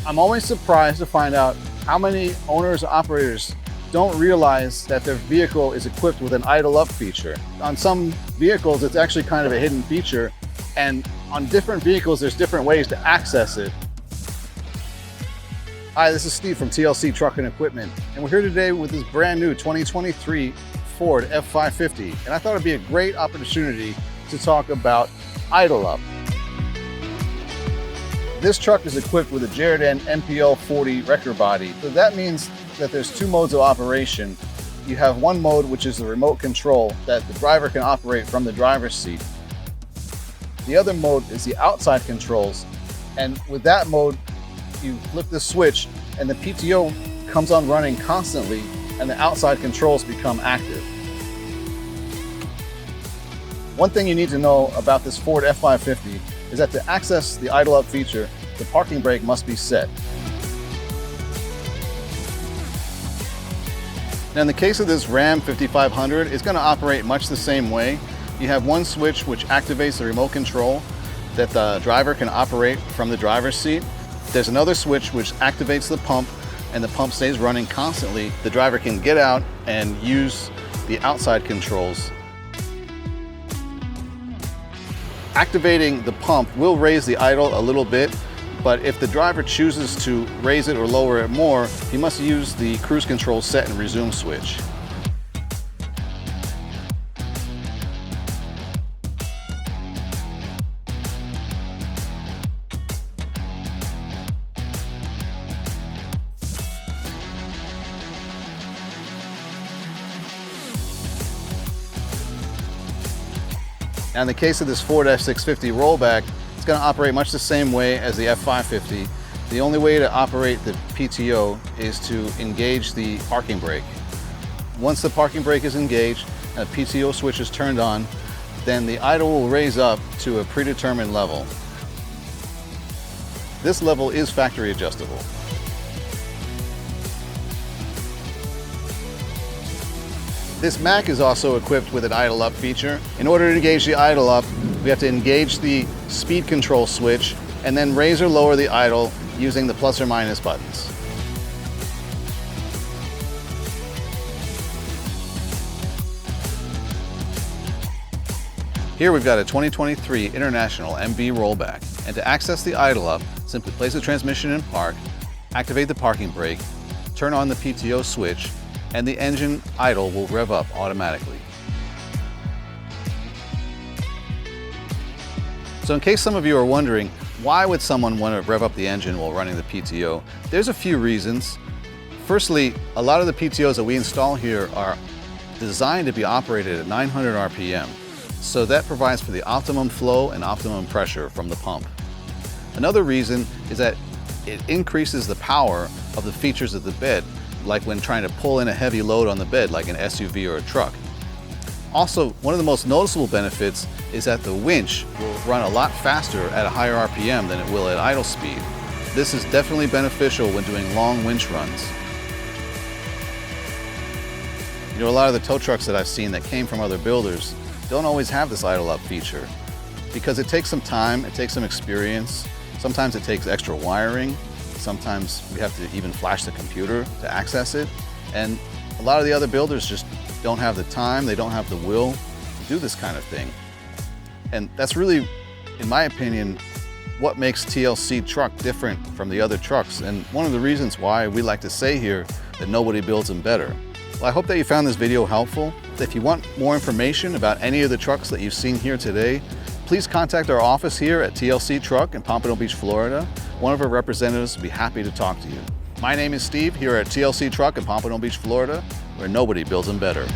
I'm always surprised to find out how many owners and operators don't realize that their vehicle is equipped with an idle up feature. On some vehicles, it's actually kind of a hidden feature, and on different vehicles, there's different ways to access it. Hi, this is Steve from TLC Truck and Equipment, and we're here today with this brand new 2023 Ford F550, and I thought it'd be a great opportunity to talk about idle up. This truck is equipped with a Jared N MPL 40 wrecker body. So that means that there's two modes of operation. You have one mode, which is the remote control that the driver can operate from the driver's seat. The other mode is the outside controls. And with that mode, you flip the switch and the PTO comes on running constantly and the outside controls become active. One thing you need to know about this Ford F550 is that to access the idle up feature, the parking brake must be set. Now in the case of this Ram 5500, it's going to operate much the same way. You have one switch which activates the remote control that the driver can operate from the driver's seat. There's another switch which activates the pump, and the pump stays running constantly. The driver can get out and use the outside controls. Activating the pump will raise the idle a little bit, but if the driver chooses to raise it or lower it more, he must use the cruise control set and resume switch. Now in the case of this Ford F650 rollback, it's going to operate much the same way as the F550. The only way to operate the PTO is to engage the parking brake. Once the parking brake is engaged and the PTO switch is turned on, then the idle will raise up to a predetermined level. This level is factory adjustable. This Mac is also equipped with an idle up feature. In order to engage the idle up, we have to engage the speed control switch and then raise or lower the idle using the plus or minus buttons. Here we've got a 2023 International MB rollback, and to access the idle up, simply place the transmission in park, activate the parking brake, turn on the PTO switch, and the engine idle will rev up automatically. So in case some of you are wondering, why would someone want to rev up the engine while running the PTO? There's a few reasons. Firstly, a lot of the PTOs that we install here are designed to be operated at 900 RPM. So that provides for the optimum flow and optimum pressure from the pump. Another reason is that it increases the power of the features of the bed, like when trying to pull in a heavy load on the bed like an SUV or a truck. Also, one of the most noticeable benefits is that the winch will run a lot faster at a higher RPM than it will at idle speed. This is definitely beneficial when doing long winch runs. You know, a lot of the tow trucks that I've seen that came from other builders don't always have this idle up feature because it takes some time, it takes some experience. Sometimes it takes extra wiring. Sometimes we have to even flash the computer to access it. And a lot of the other builders just don't have the time, they don't have the will to do this kind of thing. And that's really, in my opinion, what makes TLC Truck different from the other trucks. And one of the reasons why we like to say here that nobody builds them better. Well, I hope that you found this video helpful. If you want more information about any of the trucks that you've seen here today, please contact our office here at TLC Truck in Pompano Beach, Florida. One of our representatives will be happy to talk to you. My name is Steve here at TLC Truck in Pompano Beach, Florida, where nobody builds them better.